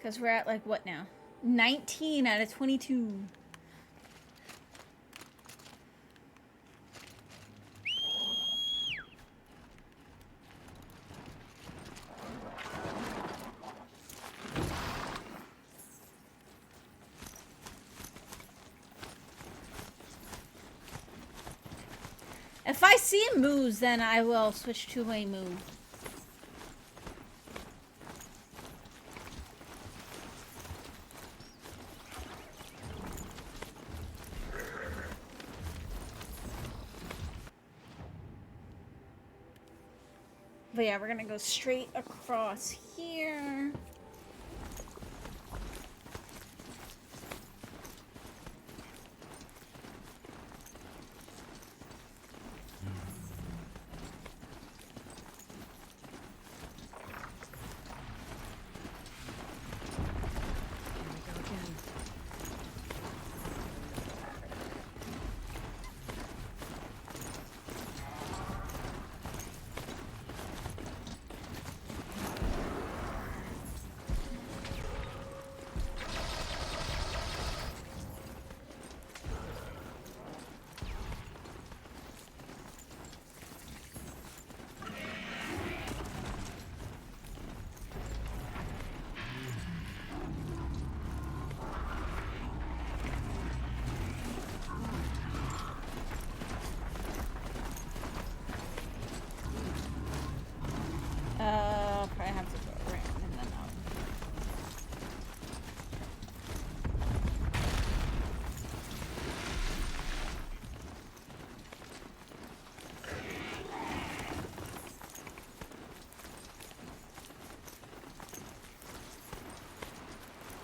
Because we're at, like, what now? 19 out of 22. If I see moves, then I will switch to a move. But yeah, we're gonna go straight across here. Probably have to go around and then up.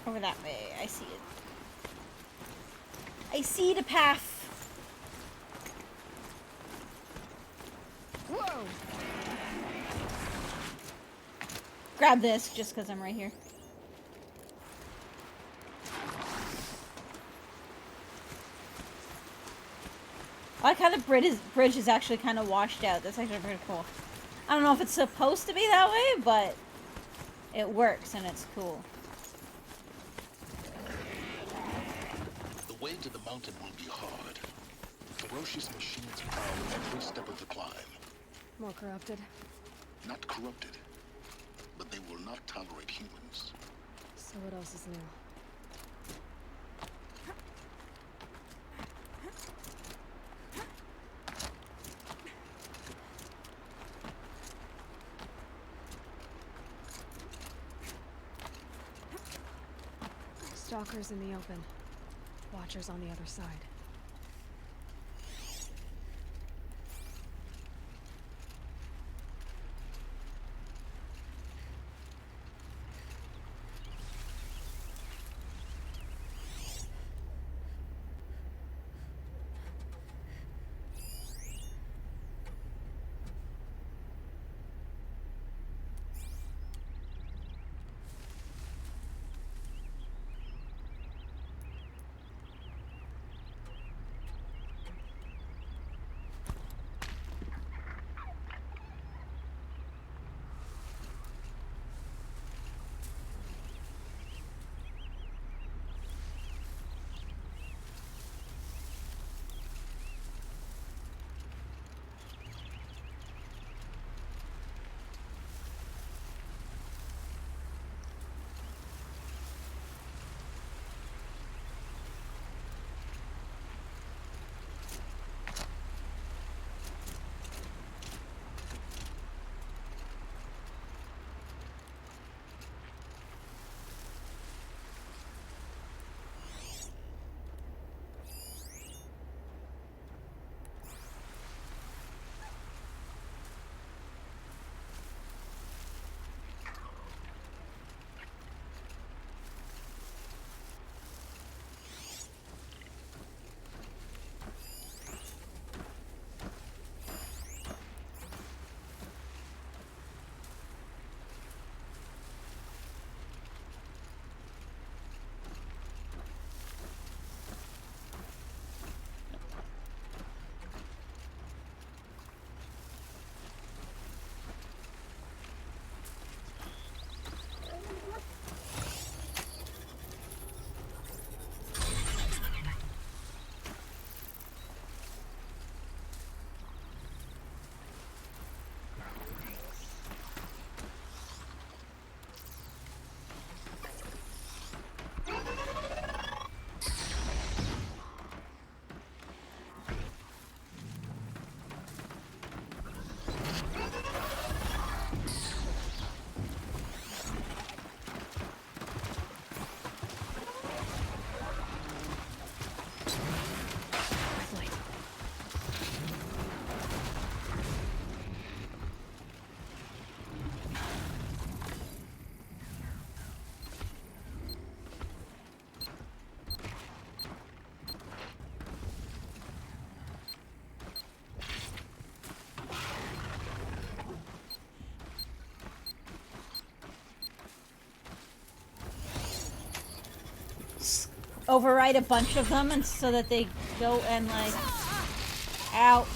Over that way, I see it. I see the path. Whoa! Grab this just because I'm right here. I like how the bridge is actually kind of washed out. That's actually pretty cool. I don't know if it's supposed to be that way, but it works and it's cool. The way to the mountain will be hard. Ferocious machines prowl every step of the climb. More corrupted. Not corrupted, but they will not tolerate humans. So what else is new? Stalkers in the open. Watchers on the other side. override a bunch of them, and so that they go and like, out.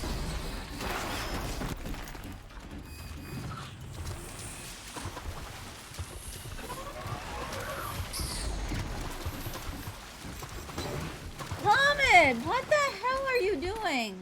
Comet, what the hell are you doing?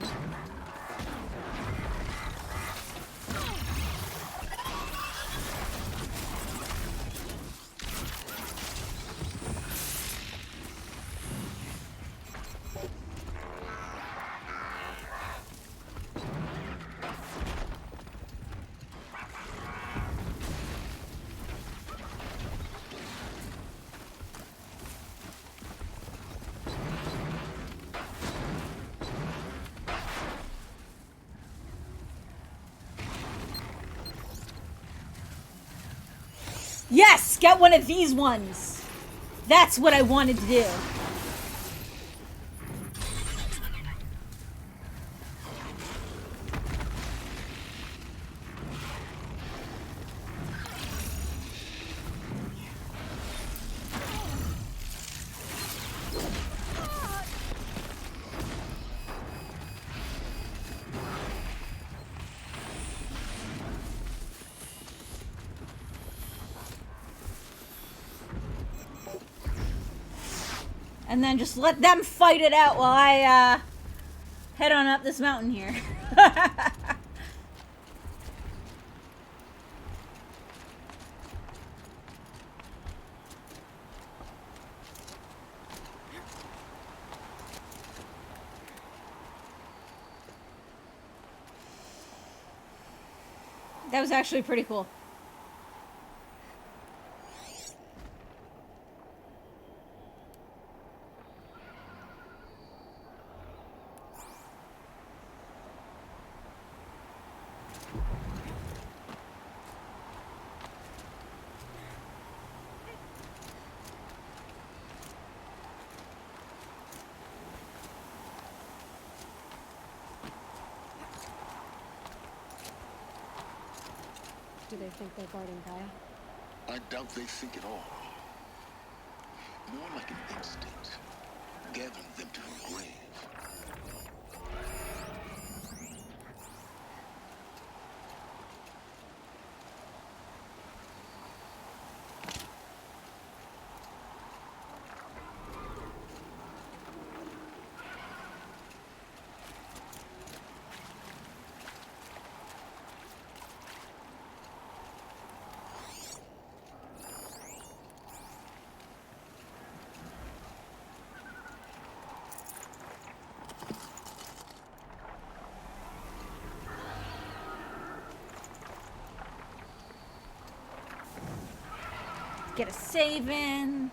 Yes! Get one of these ones! That's what I wanted to do. And then just let them fight it out while I, head on up this mountain here. That was actually pretty cool. Do they think they're guarding Gaia? I doubt they think at all. More like an instinct, gathering them to her grave. Get a save in.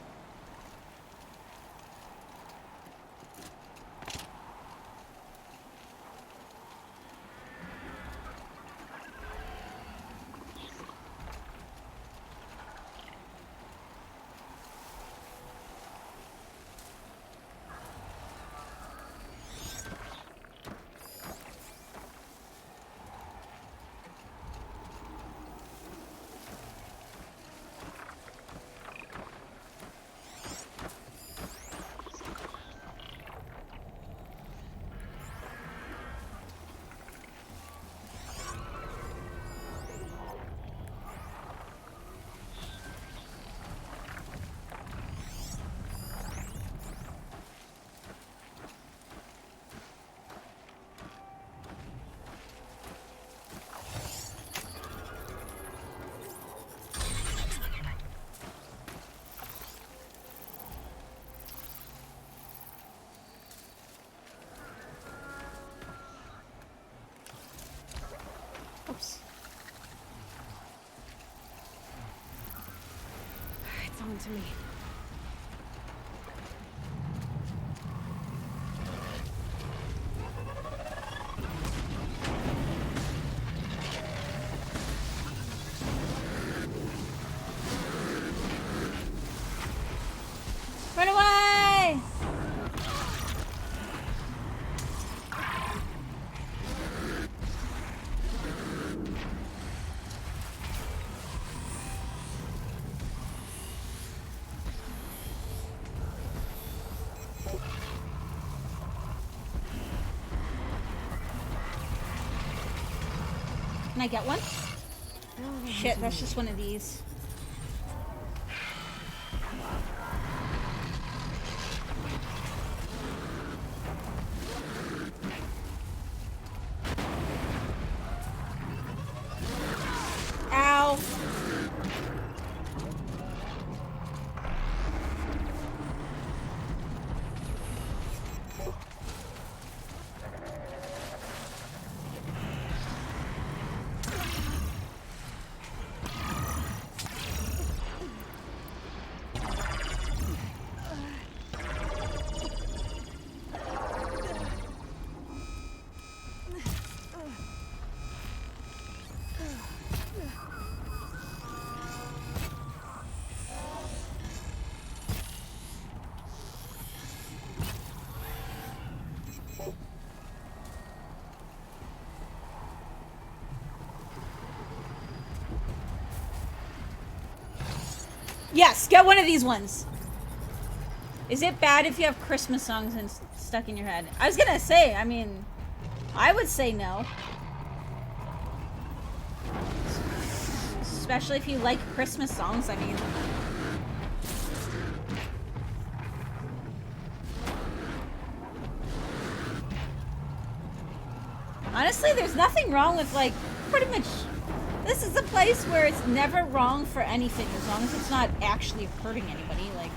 Oops. It's on to me. Run away! Can I get one? Shit, that's just one of these. Ow. Yes, get one of these ones. Is it bad if you have Christmas songs stuck in your head? I was gonna say, I mean, I would say no. Especially if you like Christmas songs, I mean. Honestly, there's nothing wrong with, like, pretty much... This is a place where it's never wrong for anything, as long as it's not actually hurting anybody, like...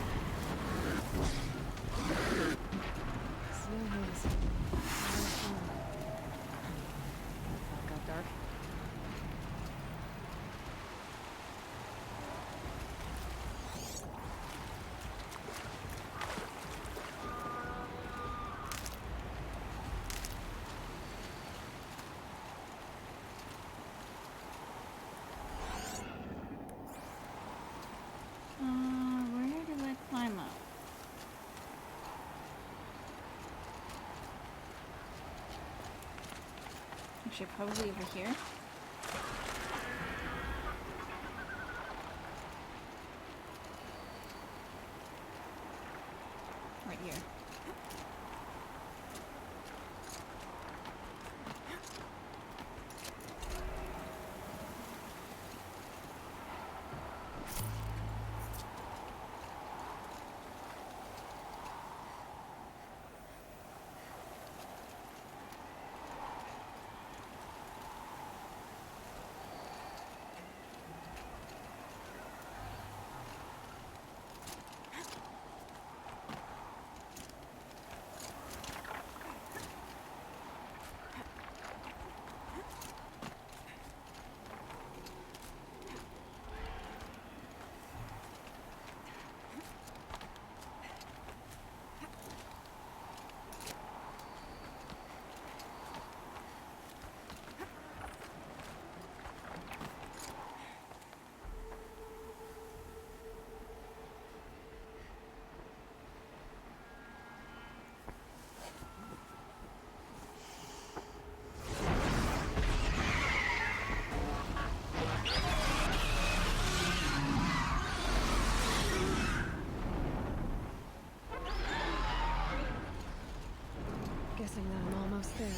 Got dark. Where do I climb up? Actually, probably over here. Right here. Guessing that I'm almost there.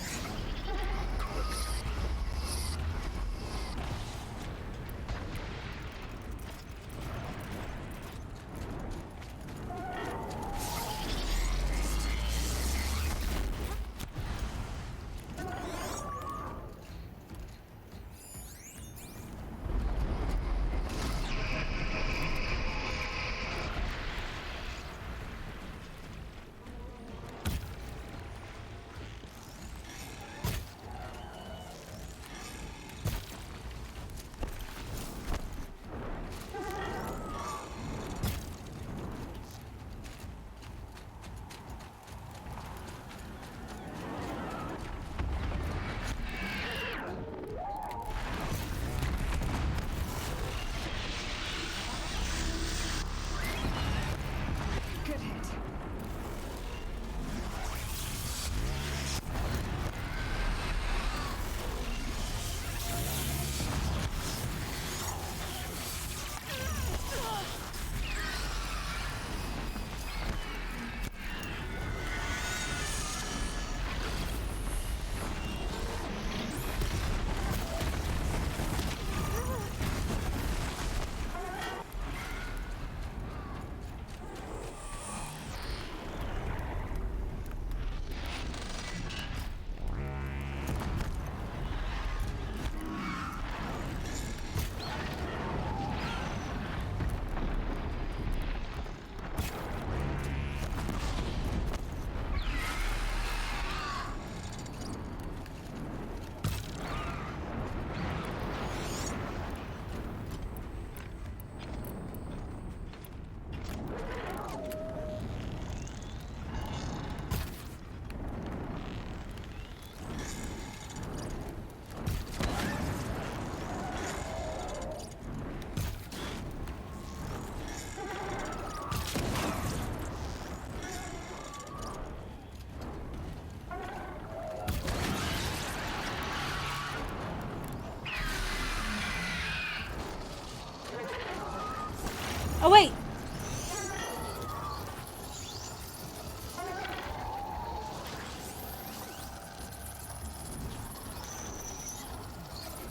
Oh, wait.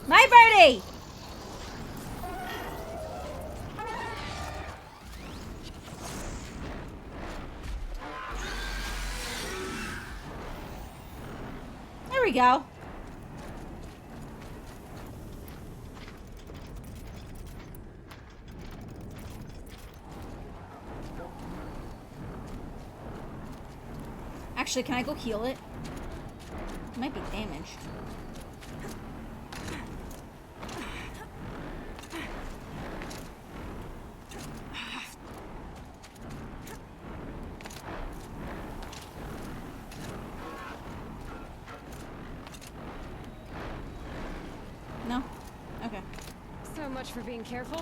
My birdie! There we go. Actually, can I go heal it? It might be damaged. No? Okay. So much for being careful.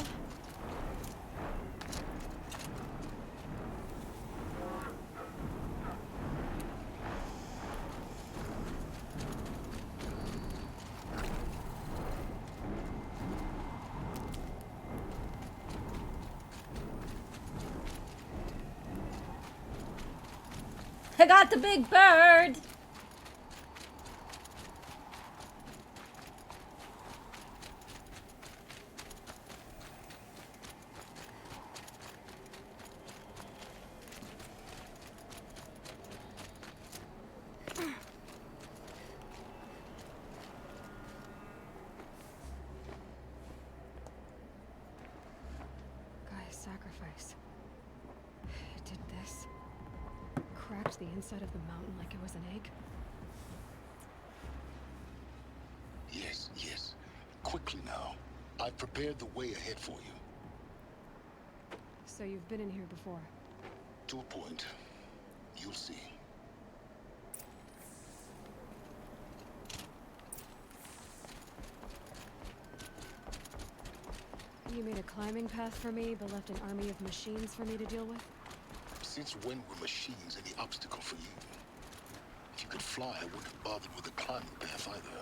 I got the big bird! Gaia's sacrifice. It did this. Cracked the inside of the mountain like it was an egg. Yes, yes. Quickly now. I've prepared the way ahead for you. So you've been in here before. To a point. You'll see. You made a climbing path for me, but left an army of machines for me to deal with? Since when were machines any obstacle for you? If you could fly, I wouldn't have bothered with the climbing path either.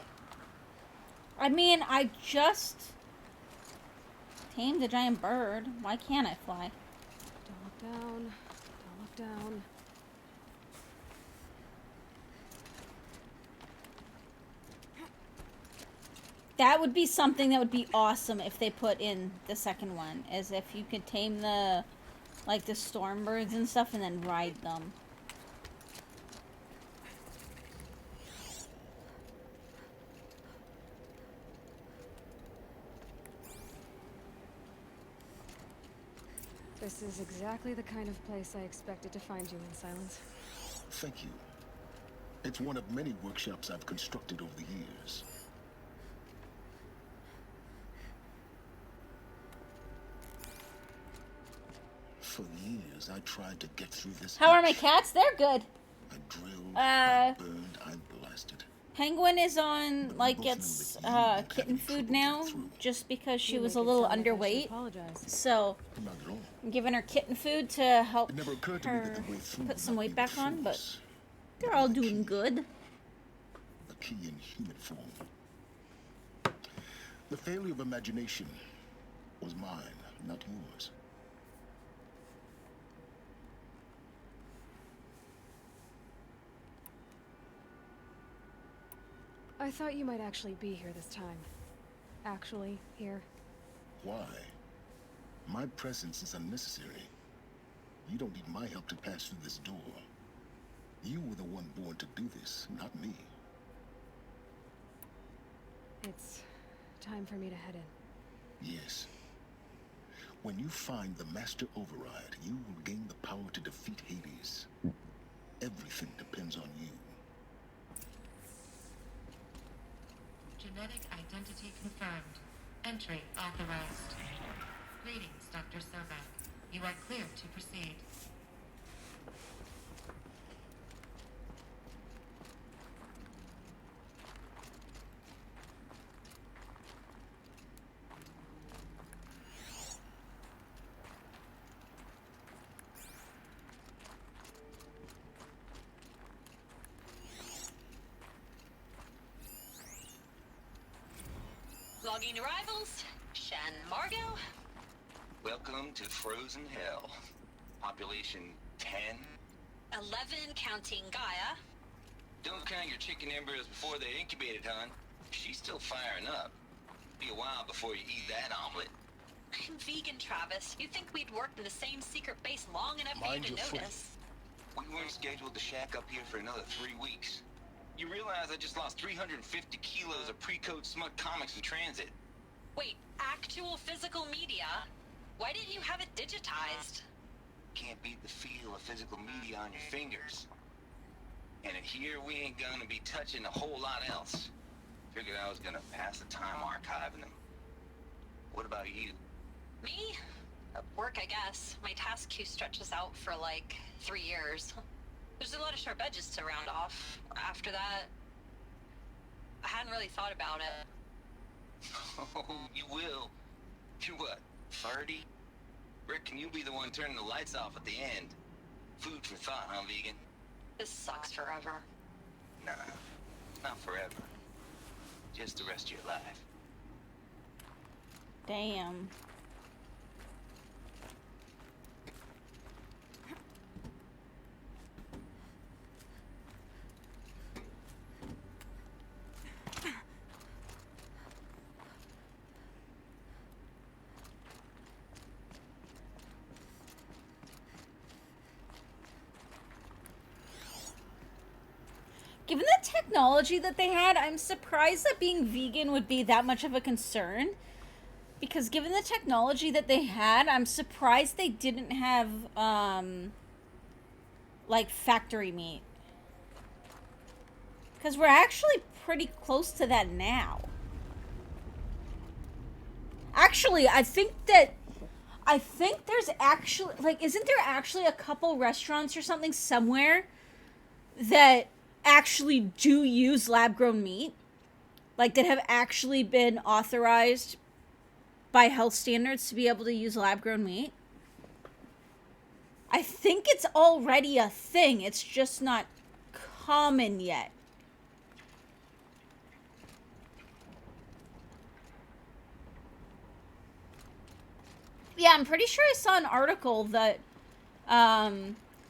I mean, I just tamed a giant bird. Why can't I fly? Don't look down. Don't look down. That would be something that would be awesome if they put in the second one, is if you could tame the, like, the storm birds and stuff and then ride them. This is exactly the kind of place I expected to find you in, Silence. Thank you. It's one of many workshops I've constructed over the years. For years, I tried to get through this. How are my ditch. cats? They're good. I drilled, I burned, I blasted. Penguin is on, like, both know gets that you have kitten trouble food getting now, through. just because she You was make a it little sound like I should underweight. apologize. So, Not at all. I'm giving her kitten food to help It never occurred to me that her the way through put would some not weight be back with on, but force, they're all with a doing key. good. A key in human form. The failure of imagination was mine, not yours. I thought you might actually be here this time. Actually, here. Why? My presence is unnecessary. You don't need my help to pass through this door. You were the one born to do this, not me. It's time for me to head in. Yes. When you find the Master Override, you will gain the power to defeat Hades. Everything depends on you. Genetic identity confirmed. Entry authorized. Greetings, Dr. Sobek. You are cleared to proceed. Logging arrivals. Shan Margot. Welcome to Frozen Hell. Population 10. 11 counting Gaia. Don't count your chicken embryos before they're incubated, hon. She's still firing up. Be a while before you eat that omelet. I'm vegan, Travis. You'd think we'd worked in the same secret base long enough for you Mind to your footing. notice. We weren't scheduled to shack up here for another 3 weeks. You realize I just lost 350 kilos of pre-code smut comics in transit. Wait, actual physical media? Why didn't you have it digitized? Can't beat the feel of physical media on your fingers. And in here, we ain't gonna be touching a whole lot else. Figured I was gonna pass the time archiving them. What about you? Me? Work, I guess. My task queue stretches out for like 3 years. There's a lot of sharp edges to round off. After that, I hadn't really thought about it. Oh, you will. You're what, 30? Reckon you'll be the one turning the lights off at the end. Food for thought, huh, vegan? This sucks forever. Nah, not forever. Just the rest of your life. Damn. Given the technology that they had, I'm surprised that being vegan would be that much of a concern. Because given the technology that they had, I'm surprised they didn't have, like, factory meat. Because we're actually pretty close to that now. Actually, I think there's actually, like, isn't there actually a couple restaurants or something somewhere that actually do use lab-grown meat? Like, that have actually been authorized by health standards to be able to use lab-grown meat? I think it's already a thing. It's just not common yet. Yeah, I'm pretty sure I saw an article that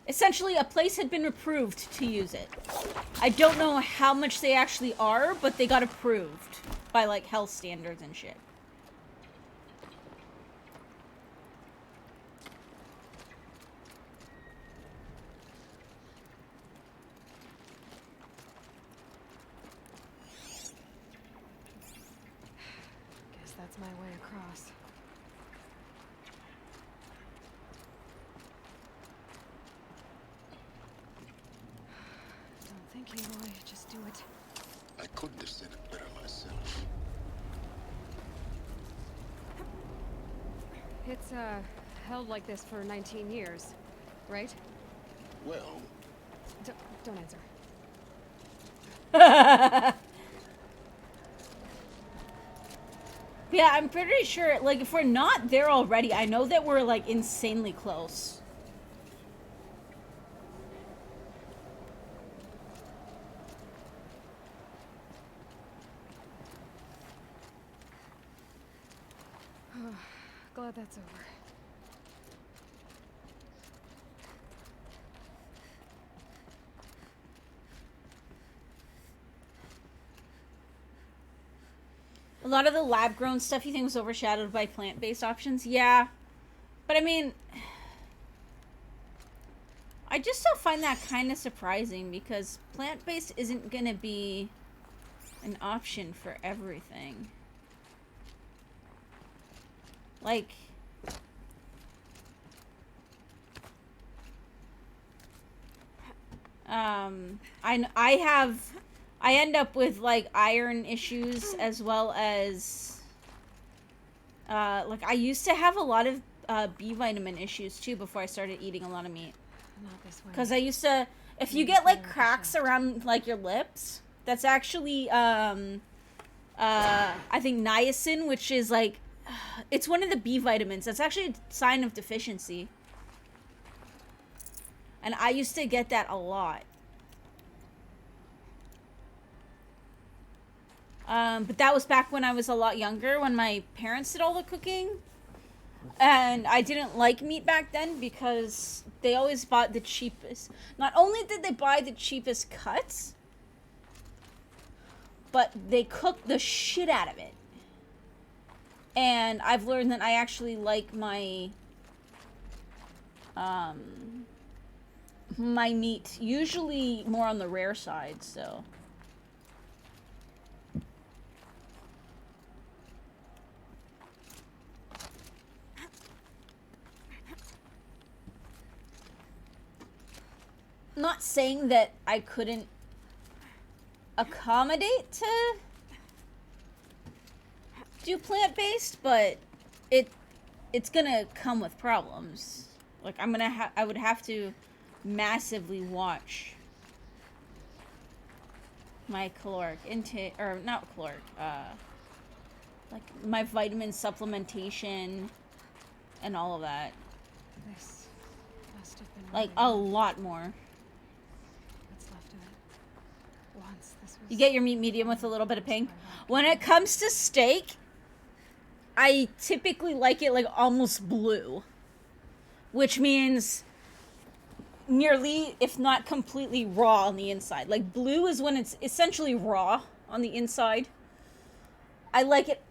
essentially a place had been approved to use it. I don't know how much they actually are, but they got approved by, like, health standards and shit. Guess that's my way across. Don't think, Aloy. Just do it. I couldn't have said it better myself. It's, held like this for 19 years, right? Well, Don't answer. Yeah, I'm pretty sure, like, if we're not there already, I know that we're, like, insanely close. Glad that's over. A lot of the lab-grown stuff you think was overshadowed by plant-based options? Yeah. But I mean, I just still find that kind of surprising because plant-based isn't going to be an option for everything. Like, I end up with, like, iron issues as well as, like, I used to have a lot of B vitamin issues too before I started eating a lot of meat. Not this way. Because I used to, if you get, like, cracks around, like, your lips, that's actually, I think niacin, which is, like, it's one of the B vitamins. That's actually a sign of deficiency. And I used to get that a lot. But that was back when I was a lot younger, when my parents did all the cooking. And I didn't like meat back then because they always bought the cheapest. Not only did they buy the cheapest cuts, but they cooked the shit out of it. And I've learned that I actually like my my meat usually more on the rare side, so. Not saying that I couldn't accommodate to do plant-based, but it's gonna come with problems. Like I would have to massively watch my caloric intake, or not caloric, like my vitamin supplementation and all of that. This must have been Like really a lot more. what's left of it. Once this was You get your meat medium with a little bit of pink. When it comes to steak, I typically like it like almost blue, which means nearly, if not completely raw on the inside. Like blue is when it's essentially raw on the inside. I like it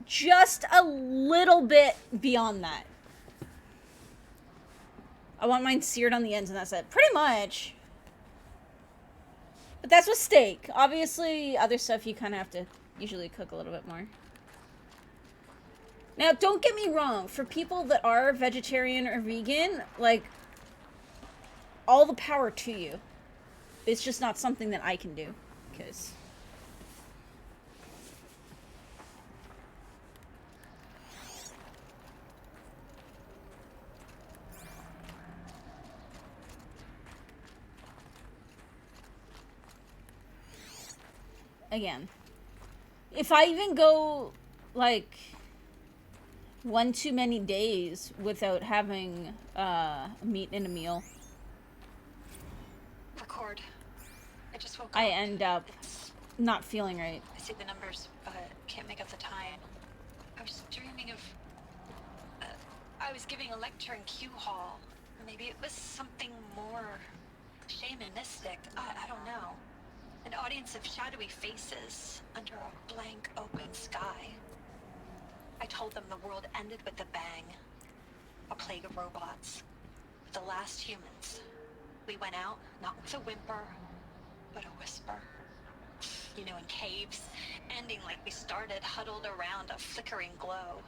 just a little bit beyond that. I want mine seared on the ends and that's it. Pretty much. But that's with steak. Obviously, other stuff you kind of have to usually cook a little bit more. Now, don't get me wrong. For people that are vegetarian or vegan, like, all the power to you. It's just not something that I can do. Because... Again, if I even go, like, one too many days without having meat in a meal, Record. I just woke I up. end up It's, not feeling right. I see the numbers, but can't make out the time. I was dreaming of... I was giving a lecture in Q Hall. Maybe it was something more shamanistic. I don't know. An audience of shadowy faces under a blank open sky. I told them the world ended with a bang. A plague of robots. The last humans. We went out, not with a whimper, but a whisper. You know, in caves, ending like we started, huddled around a flickering glow.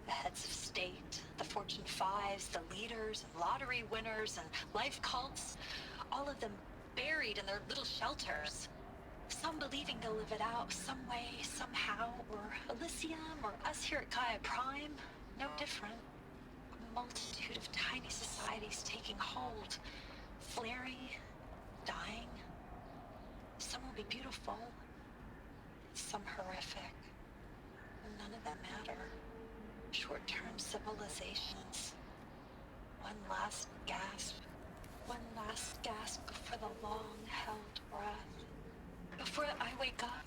The heads of state, the Fortune 5s, the leaders, and lottery winners, and life cults, all of them buried in their little shelters. Some believing they'll live it out some way, somehow, or Elysium, or us here at Gaia Prime, no different. A multitude of tiny societies taking hold, flaring, dying. Some will be beautiful, some horrific, and none of them matter. Short-term civilizations. One last gasp before the long-held breath. Before I wake up,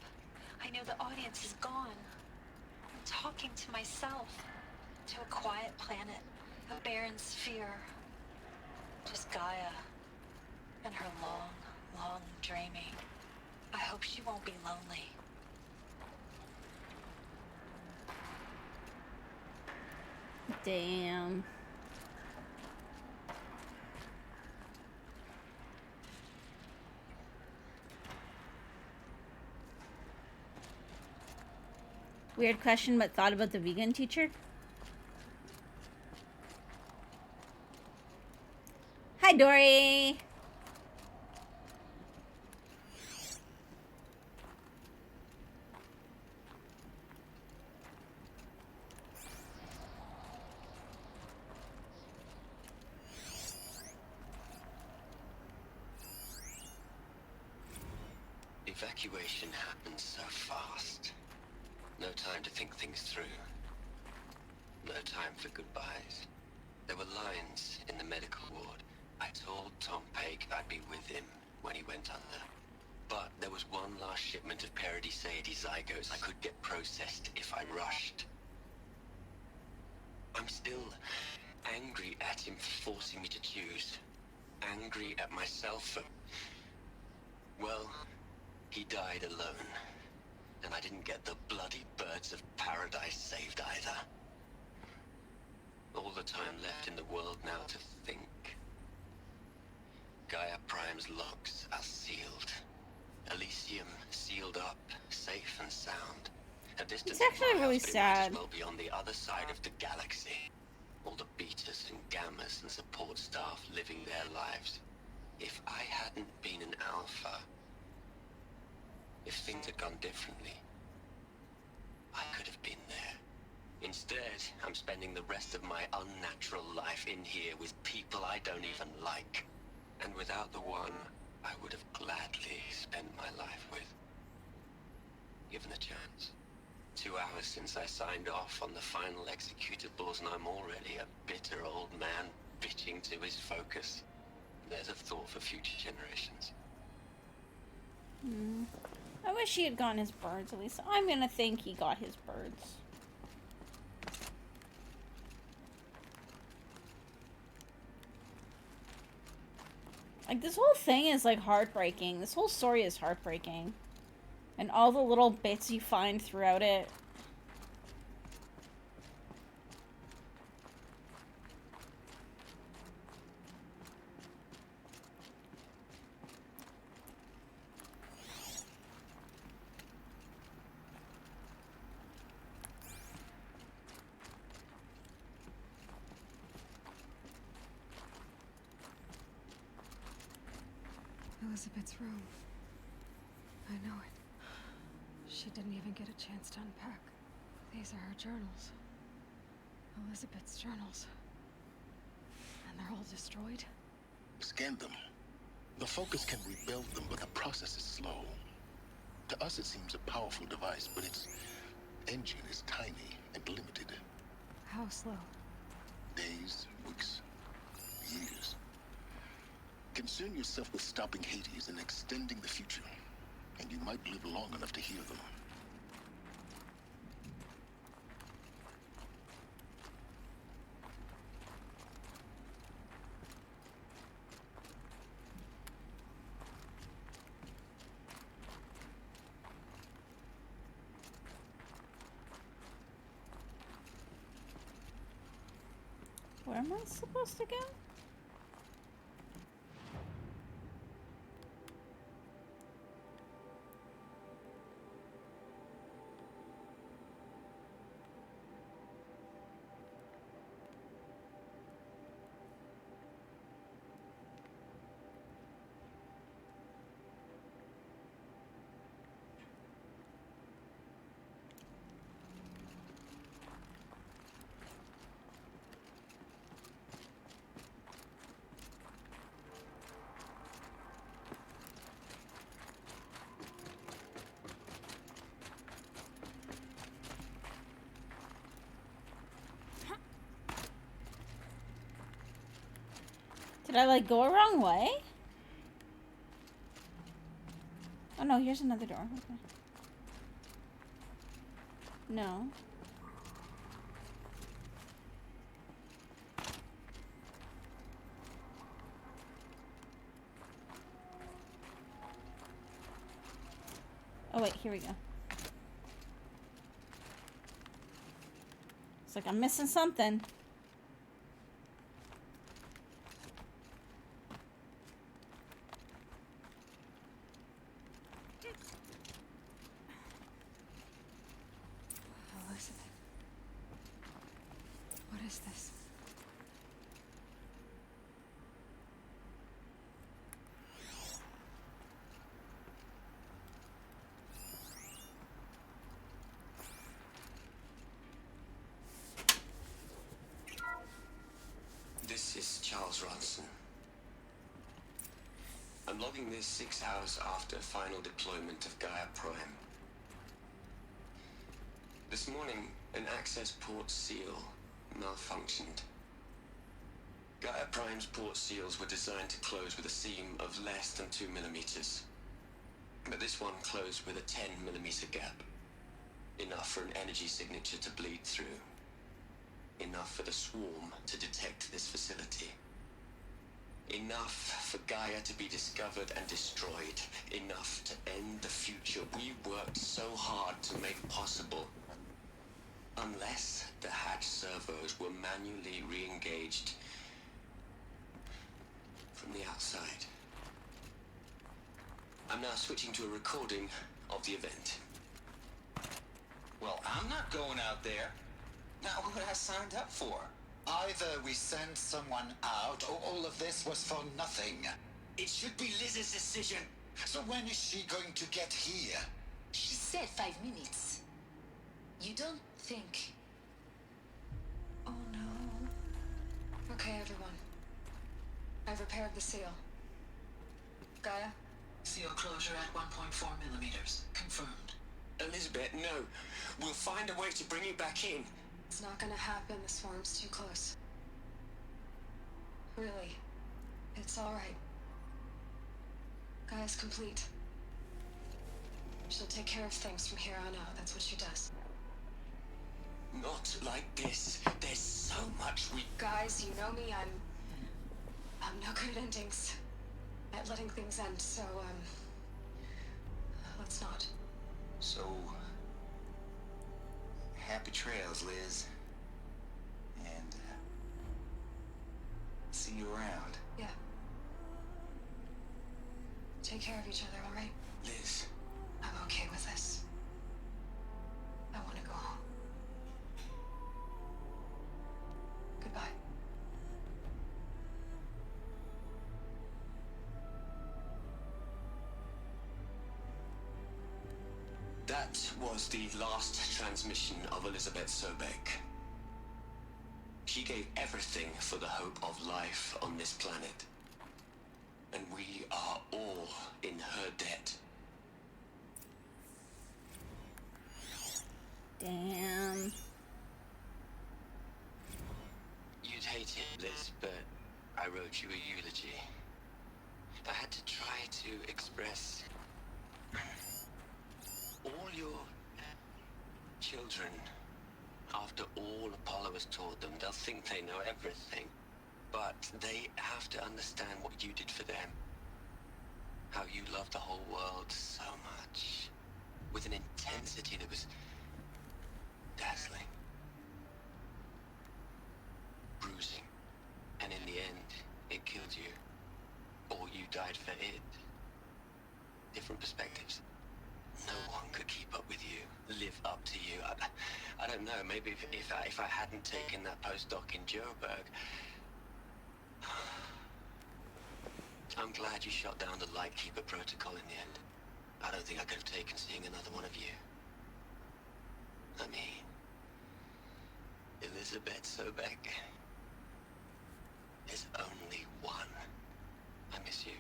I know the audience is gone. I'm talking to myself, to a quiet planet, a barren sphere. Just Gaia and her long, long dreaming. I hope she won't be lonely. Damn. Weird question, but thought about the vegan teacher? Hi, Dory! Evacuation happened so fast. No time to think things through. No time for goodbyes. There were lines in the medical ward. I told Tom Paik I'd be with him when he went under. But there was one last shipment of Paradis zygotes I could get processed if I rushed. I'm still angry at him for forcing me to choose. Angry at myself for... Well, he died alone. And I didn't get the bloody birds of paradise saved either. All the time left in the world now to think. Gaia Prime's locks are sealed. Elysium sealed up, safe and sound. A distance It's actually of miles, really but it might sad. as well be on the other side of the galaxy. All the betas and gammas and support staff living their lives. If I hadn't been an alpha, if things had gone differently, I could have been there. Instead, I'm spending the rest of my unnatural life in here with people I don't even like. And without the one I would have gladly spent my life with. Given a chance. 2 hours since I signed off on the final executables, and I'm already a bitter old man bitching to his focus. There's a thought for future generations. I wish he had gotten his birds, at least. I'm gonna think he got his birds. Like, this whole thing is, like, heartbreaking. This whole story is heartbreaking. And all the little bits you find throughout it. Elizabeth's room. I know it. She didn't even get a chance to unpack. These are her journals. Elizabeth's journals. And they're all destroyed? Scan them. The Focus can rebuild them, but the process is slow. To us, it seems a powerful device, but its engine is tiny and limited. How slow? Days, weeks, years. Concern yourself with stopping Hades and extending the future, and you might live long enough to hear them. Where am I supposed to go? Did I, like, go a wrong way? Oh, no, here's another door. Okay. No. Oh, wait, here we go. It's like I'm missing something. Elizabeth. What is this? This is Charles Ronson. I'm logging this 6 hours after final deployment of Gaia Prime. This morning, an access port seal malfunctioned. Gaia Prime's port seals were designed to close with a seam of less than 2 millimeters. But this one closed with a 10 millimeter gap. Enough for an energy signature to bleed through. Enough for the swarm to detect this facility. Enough for Gaia to be discovered and destroyed. Enough to end the future we worked so hard to make possible. Unless the hatch servos were manually re-engaged from the outside. I'm now switching to a recording of the event. Well, I'm not going out there. Not what I signed up for. Either we send someone out, or all of this was for nothing. It should be Liz's decision. So when is she going to get here? She said 5 minutes. You don't think... Oh no. Okay, everyone. I've repaired the seal. Gaia? Seal closure at 1.4 millimeters. Confirmed. Elizabeth, no. We'll find a way to bring you back in. It's not gonna happen. The swarm's too close. Really. It's alright. Gaia's complete. She'll take care of things from here on out. That's what she does. Not like this. There's so much we... Guys, you know me. I'm no good at endings. At letting things end, so, let's not. So, happy trails, Liz. And, see you around. Yeah. Take care of each other, alright? Liz. I'm okay with this. I want to go home. Goodbye. That was the last transmission of Elizabeth Sobek. She gave everything for the hope of life on this planet. And we are all in her debt. Damn. You'd hate it, Liz, but I wrote you a eulogy. I had to try to express all your children. After all Apollo has taught them, they'll think they know everything. But they have to understand what you did for them. How you loved the whole world so much. With an intensity that was dazzling. Bruising. And in the end, it killed you. Or you died for it. Different perspectives. No one could keep up with you, live up to you. I don't know, maybe if I hadn't taken that postdoc in Joburg. I'm glad you shot down the Lightkeeper protocol in the end. I don't think I could have taken seeing another one of you. I mean, Elizabeth Sobek. There's only one. I miss you.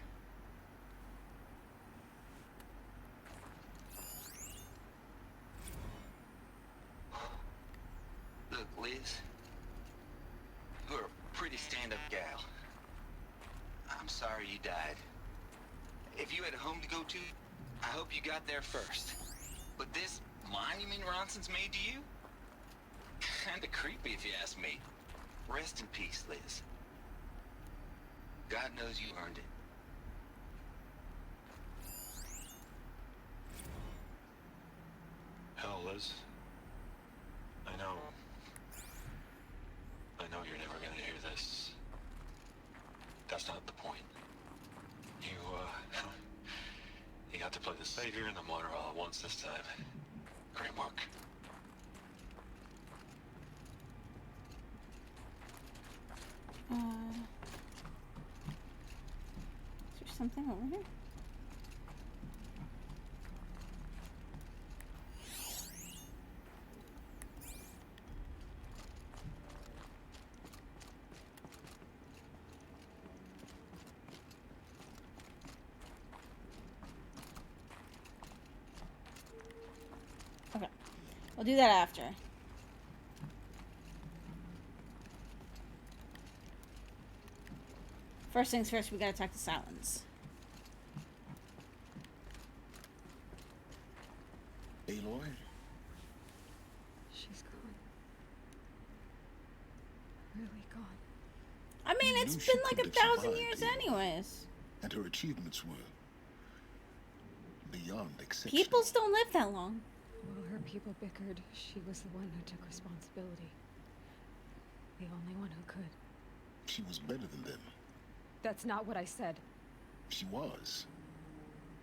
Look, Liz. You're a pretty stand-up gal. I'm sorry you died. If you had a home to go to, I hope you got there first. But this monument Ronson's made to you? Kinda creepy if you ask me. Rest in peace, Liz. God knows you earned it. Hell, Liz. I know you're never gonna hear this. That's not the point. You got to play the savior and the martyr all at once this time. Great work. Is there something over here? Okay. We'll do that after. First things first, we gotta talk to Silence. Aloy? She's gone. mean, You it's knew she been like couldn't 1,000 have years survived, anyways. and her achievements were beyond exceptional. Peoples don't live that long. While her people bickered, she was the one who took responsibility. The only one who could. She was better than them. That's not what I said. She was.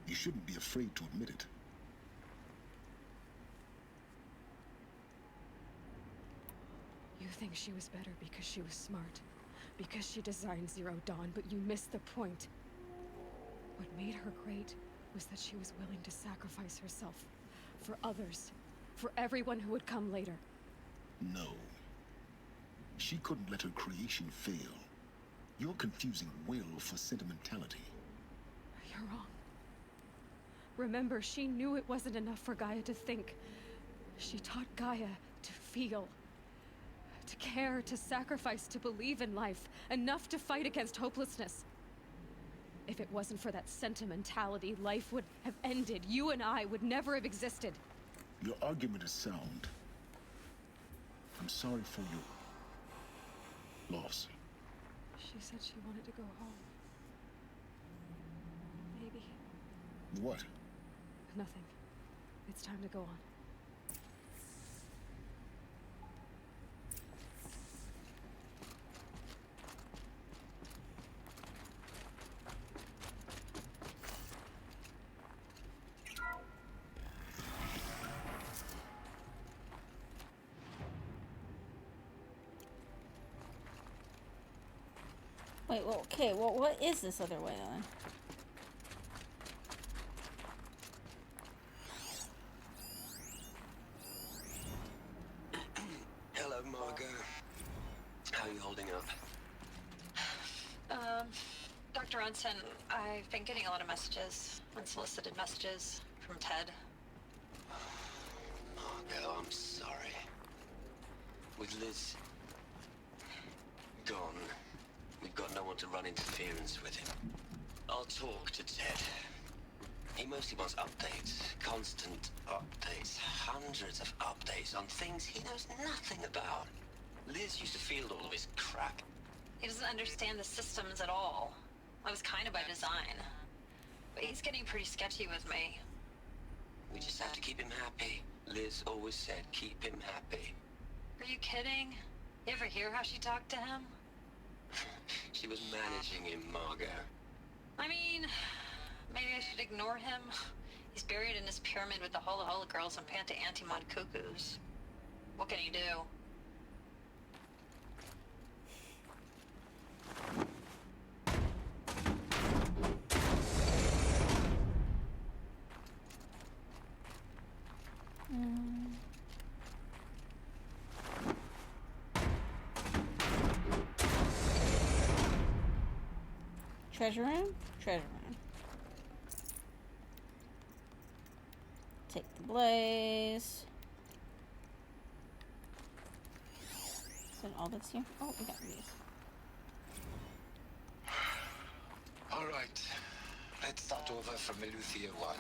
You shouldn't be afraid to admit it. You think she was better because she was smart, because she designed Zero Dawn, but you missed the point. What made her great was that she was willing to sacrifice herself for others, for everyone who would come later. No. She couldn't let her creation fail. You're confusing will for sentimentality. You're wrong. Remember, she knew it wasn't enough for Gaia to think. She taught Gaia to feel. To care, to sacrifice, to believe in life. Enough to fight against hopelessness. If it wasn't for that sentimentality, life would have ended. You and I would never have existed. Your argument is sound. I'm sorry for your loss. She said she wanted to go home. Maybe. What? Nothing. It's time to go on. Wait, well, okay, well, what is this other way then? Hello, Margot. How are you holding up? Dr. Ronson, I've been getting a lot of messages, unsolicited messages from Ted. Margot, I'm sorry. With Liz gone, we've got no one to run interference with him. I'll talk to Ted. He mostly wants updates, constant updates, hundreds of updates on things he knows nothing about. Liz used to field all of his crap. He doesn't understand the systems at all. That was kind of by design. But he's getting pretty sketchy with me. We just have to keep him happy. Liz always said keep him happy. Are you kidding? You ever hear how she talked to him? She was managing him, Margot. I mean, maybe I should ignore him. He's buried in his pyramid with the Hola Hola girls and Panta Antimod cuckoos. What can he do? Treasure room? Treasure room. Take the blaze. Is that all that's here? Oh, we got these. All right. Let's start over from Eleuthia 1.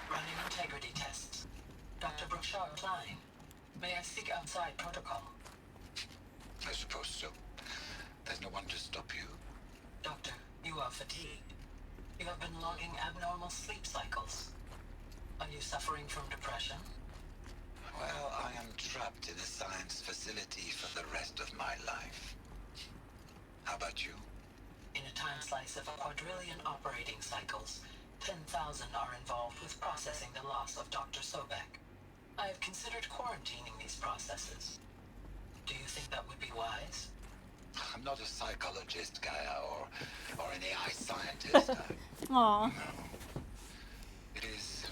Running integrity tests. Dr. Brochard Klein. May I speak outside protocol? I suppose so. There's no one to stop you. Doctor, you are fatigued. You have been logging abnormal sleep cycles. Are you suffering from depression? Well, I am trapped in a science facility for the rest of my life. How about you? In a time slice of a quadrillion operating cycles, 10,000 are involved with processing the loss of Dr. Sobek. I have considered quarantining these processes. Do you think that would be wise? I'm not a psychologist, Gaia, or an AI scientist. Aw. No. It is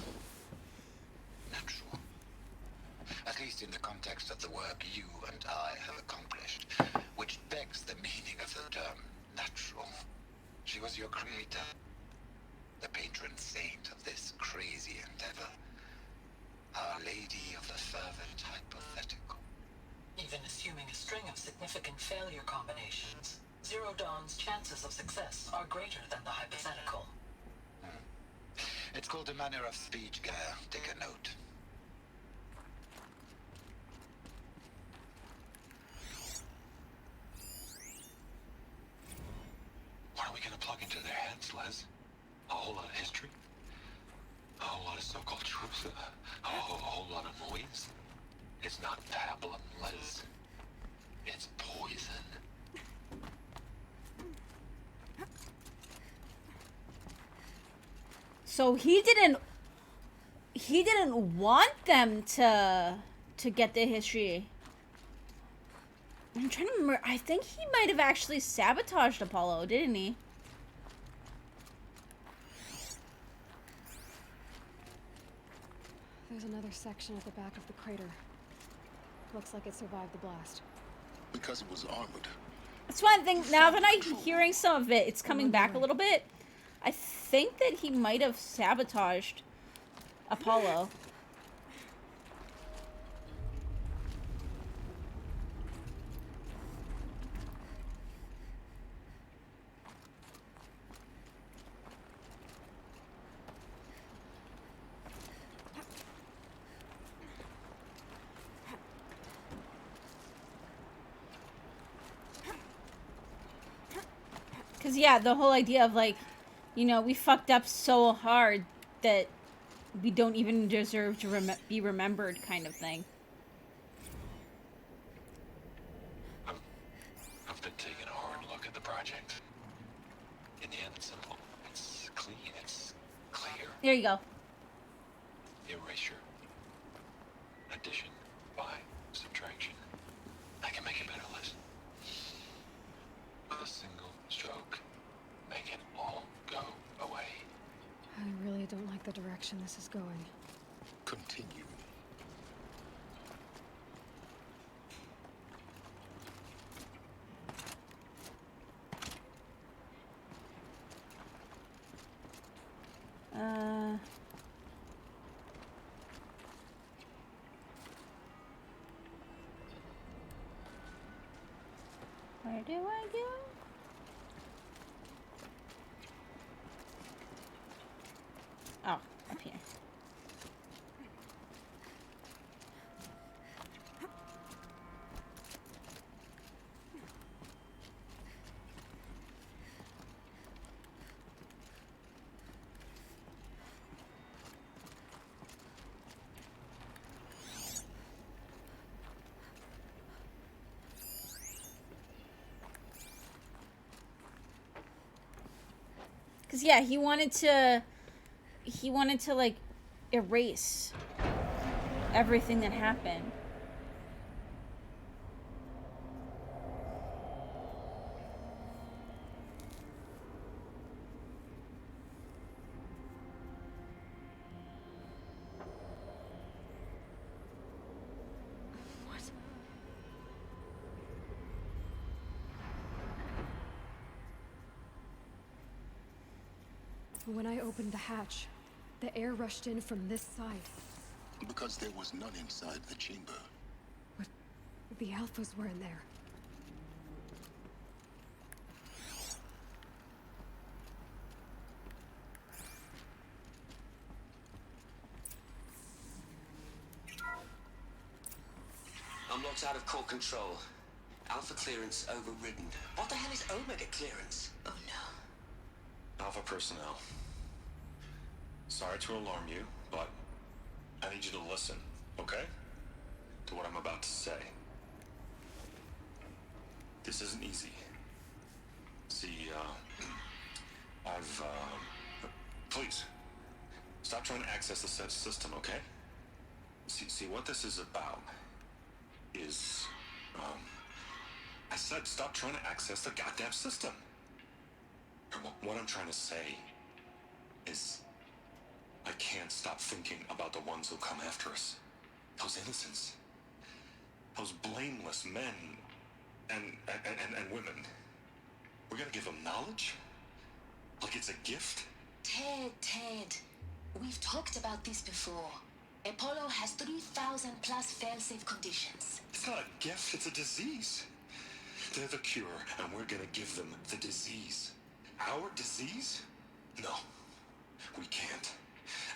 natural. At least in the context of the work you and I have accomplished, which begs the meaning of the term natural. She was your creator, the patron saint of this crazy endeavor. Our Lady of the Fervent Hypothetical. Even assuming a string of significant failure combinations, Zero Dawn's chances of success are greater than the hypothetical. It's called a manner of speech, Gaia. Take a note. into their heads, Les. A whole lot of history. A whole lot of so-called truth. A whole lot of noise. It's not pablum, Les. It's poison. So he didn't want them to get the history. I'm trying to remember. I think he might have actually sabotaged Apollo, didn't he? There's another section at the back of the crater. Looks like it survived the blast. Because it was armored. That's one thing. Now that I'm hearing some of it, it's coming back a little bit. I think that he might have sabotaged Apollo. Because, yeah, the whole idea of, like, you know, we fucked up so hard that we don't even deserve to be remembered kind of thing. I've been taking a hard look at the project. In the end, it's simple. It's clean. It's clear. There you go. Erasure. Addition. By. Subtraction. I can make it better, Liz. With a single stroke. Make it all go away. I really don't like the direction this is going. Continue. Where do I go? Oh, up here. Cause yeah, he wanted to like erase everything that happened. When I opened the hatch, the air rushed in from this side. Because there was none inside the chamber. But the Alphas were in there. Unlocked out of core control. Alpha clearance overridden. What the hell is Omega clearance? Oh no. Alpha personnel. Sorry to alarm you, but I need you to listen, okay? To what I'm about to say. This isn't easy. See, please, stop trying to access the system, okay? See, what this is about is, I said stop trying to access the goddamn system. What I'm trying to say is I can't stop thinking about the ones who come after us. Those innocents. Those blameless men and women. We're gonna give them knowledge? Like it's a gift? Ted. We've talked about this before. Apollo has 3,000 plus fail-safe conditions. It's not a gift, it's a disease. They're the cure, and we're gonna give them the disease. Our disease? No, we can't.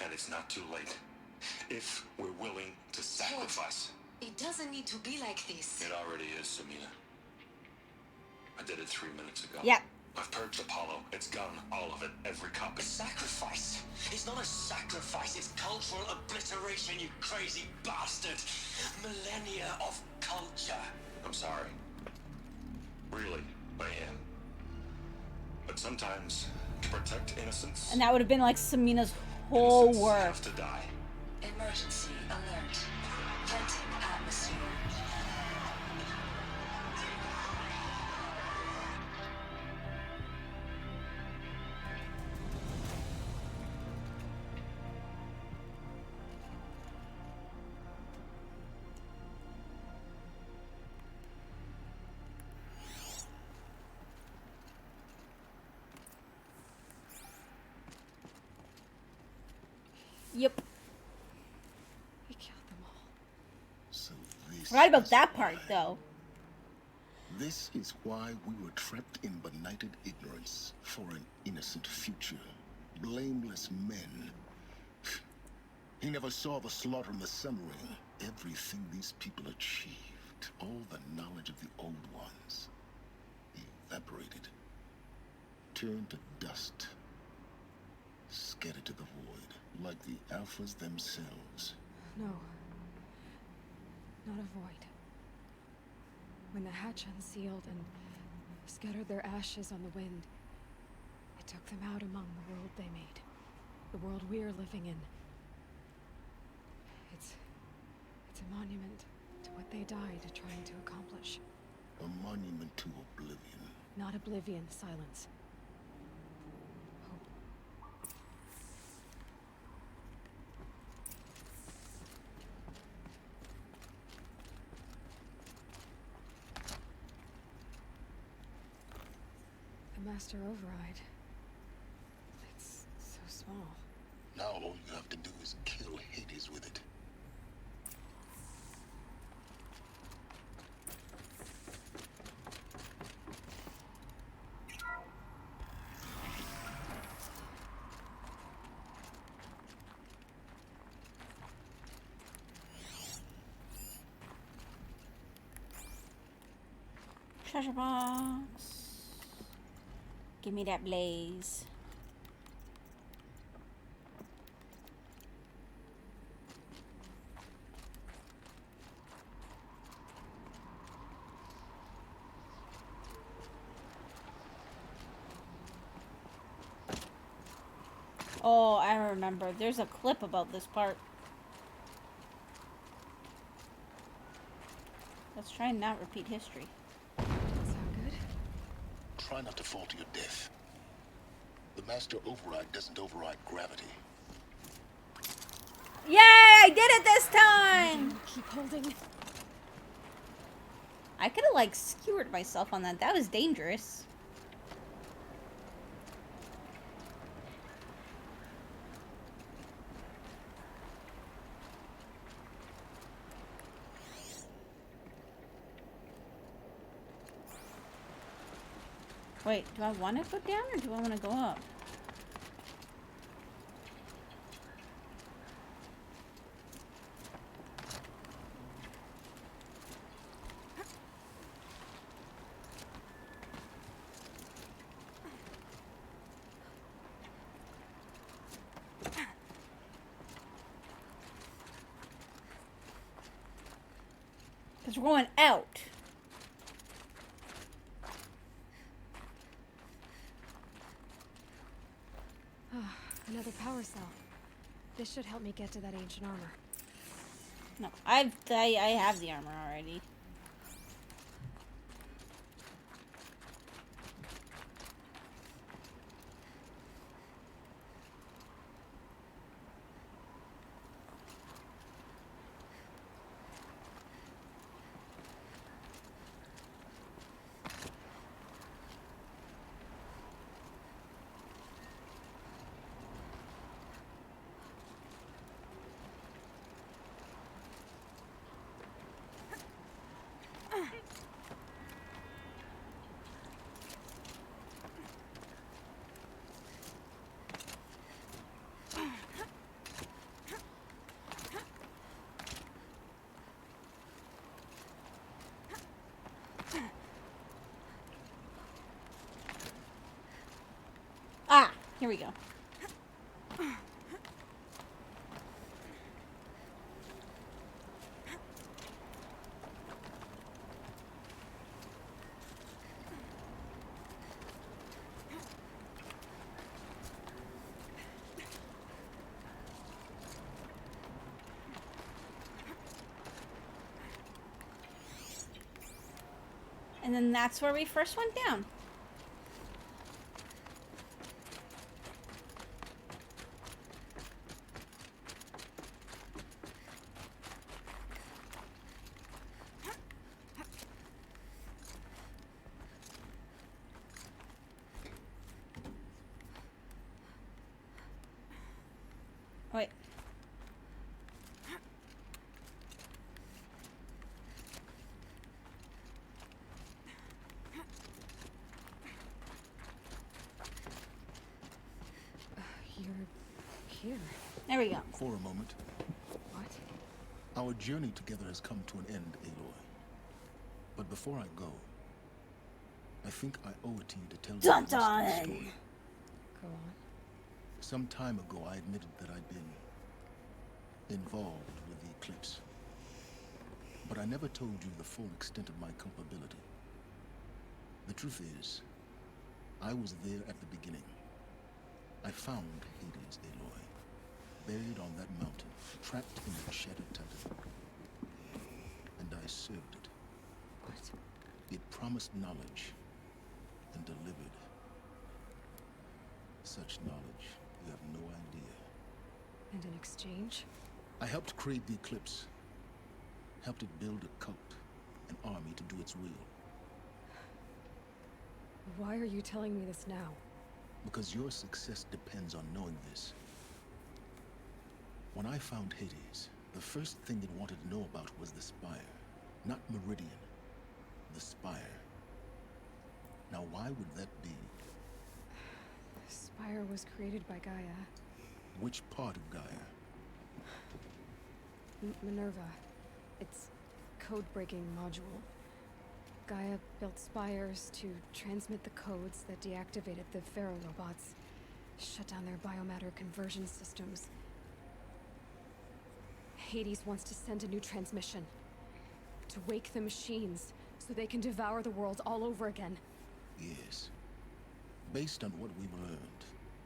And it's not too late. If we're willing to sacrifice. Ted, it doesn't need to be like this. It already is, Samina. I did it 3 minutes ago. Yeah, I've purged Apollo. It's gone. All of it. Every copy. Sacrifice? It's not a sacrifice, it's cultural obliteration, you crazy bastard! Millennia of culture. I'm sorry. Really, I am. But sometimes, to protect innocence, And that would have been like Samina's whole innocence work. has to die. Emergency alert. Venting atmosphere. Yep. He killed them all. So this Right about is that part, why. though. This is why we were trapped in benighted ignorance for an innocent future. Blameless men. He never saw the slaughter and the summary. Everything these people achieved, all the knowledge of the old ones, evaporated. Turned to dust. Scattered to the void, like the Alphas themselves. No. Not a void. When the hatch unsealed and scattered their ashes on the wind, it took them out among the world they made. The world we're living in. It's a monument to what they died trying to accomplish. A monument to oblivion. Not oblivion, silence. The Master Override. It's so small. Now all you have to do is kill Hades with it. Treasure box. Give me that blaze. Oh, I remember. There's a clip about this part. Let's try and not repeat history. Sound good? Try not to fall to your death. The Master Override doesn't override gravity. Yay! I did it this time! Keep holding. I could have, like, skewered myself on that. That was dangerous. Wait, do I want to go down or do I want to go up? Because we're going out. Another power cell. This should help me get to that ancient armor. No, I have the armor already. Here we go. And then that's where we first went down. Wait. You're here. There we go. For a moment, What? our journey together has come to an end, Aloy. But before I go, I think I owe it to you to tell Dun you the rest of the dun! story. Go on. Some time ago, I admitted that I'd been involved with the eclipse. But I never told you the full extent of my culpability. The truth is, I was there at the beginning. I found Hades, Aloy, buried on that mountain, trapped in the Shattered Titan. And I served it. What? It promised knowledge and delivered. Such knowledge, you have no idea. And in exchange? I helped create the Eclipse. Helped it build a cult, an army to do its will. Why are you telling me this now? Because your success depends on knowing this. When I found Hades, the first thing it wanted to know about was the Spire. Not Meridian. The Spire. Now why would that be? The Spire was created by Gaia. Which part of Gaia? Minerva. It's code-breaking module. Gaia built spires to transmit the codes that deactivated the Pharaoh robots, shut down their biomatter conversion systems. Hades wants to send a new transmission to wake the machines so they can devour the world all over again. Yes. Based on what we've learned,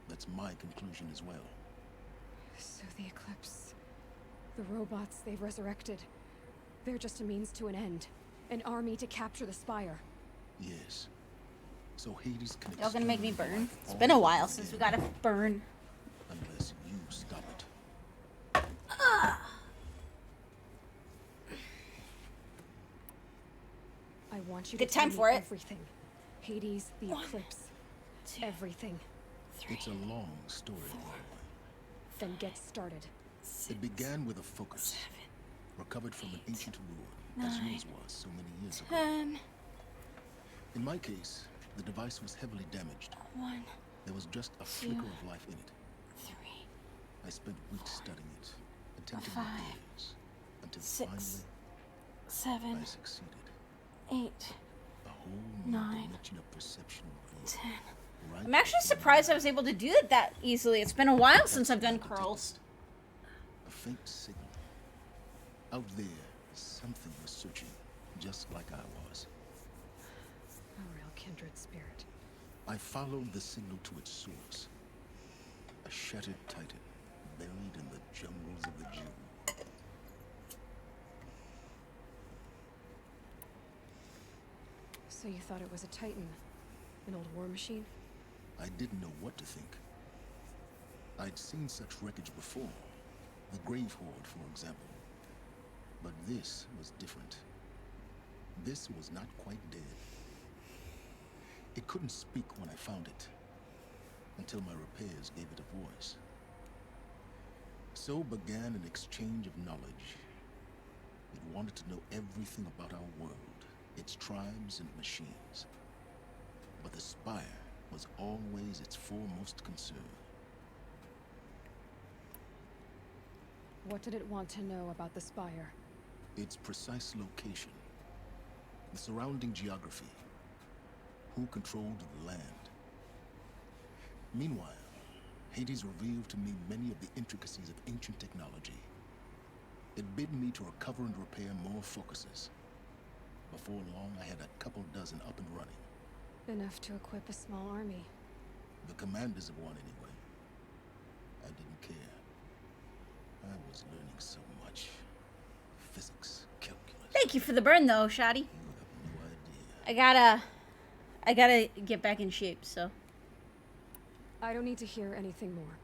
that's my conclusion as well. So the Eclipse, the robots they've resurrected, they're just a means to an end. An army to capture the Spire. Yes. So Hades can. Y'all gonna make me experiment burn? life It's all been a over while again, since we got to burn. Unless you stop it. I want you Good to tell time me for it. everything. Hades, the Eclipse, everything. It's a long story, Aloy. Then get started. It began with a focus, recovered from an ancient ruin, as yours was so many years ago. 10, In my case, the device was heavily damaged. 1, There was just a flicker of life in it. 3, I spent weeks studying it, attempting 5, repairs, until 6, finally 7, I succeeded. 8, A whole new 9, dimension of perception revealed. 10. Right I'm actually before my surprised I was able to do it that easily. It's been a while since I've done curls. A faint signal. Out there, something was searching, just like I was. A real kindred spirit. I followed the signal to its source. A shattered titan, buried in the jungles of the Jew. So you thought it was a Titan? An old war machine? I didn't know what to think. I'd seen such wreckage before. The Grave Horde, for example. But this was different. This was not quite dead. It couldn't speak when I found it, until my repairs gave it a voice. So began an exchange of knowledge. It wanted to know everything about our world, its tribes and machines. But the Spire was always its foremost concern. What did it want to know about the Spire? Its precise location, the surrounding geography, who controlled the land. Meanwhile, Hades revealed to me many of the intricacies of ancient technology. It bid me to recover and repair more focuses. Before long, I had a couple dozen up and running. Enough to equip a small army. The commanders of one, anyway. I didn't care. I was learning so much. Physics, calculus. Thank you for the burn, though, Shoddy. You have no idea. I gotta get back in shape, so. I don't need to hear anything more.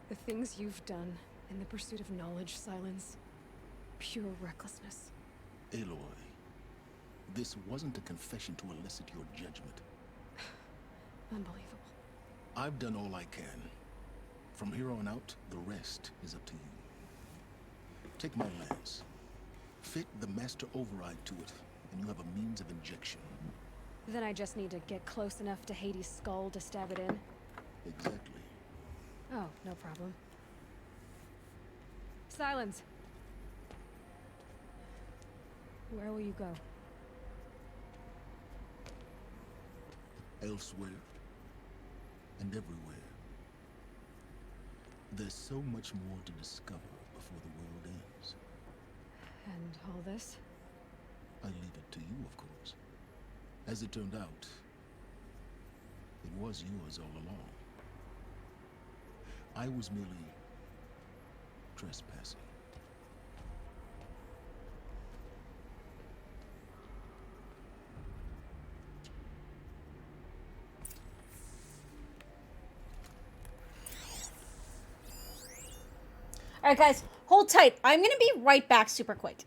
The things you've done in the pursuit of knowledge, Silence. Pure recklessness. Aloy, this wasn't a confession to elicit your judgment. Unbelievable. I've done all I can. From here on out, the rest is up to you. Take my lance. Fit the master override to it, and you have a means of injection. Then I just need to get close enough to Hades' skull to stab it in? Exactly. Oh, no problem. Silence! Where will you go? Elsewhere. And everywhere. There's so much more to discover before the world ends. And all this? I leave it to you, of course. As it turned out, it was yours all along. I was merely trespassing. Alright, guys, hold tight. I'm gonna be right back super quick.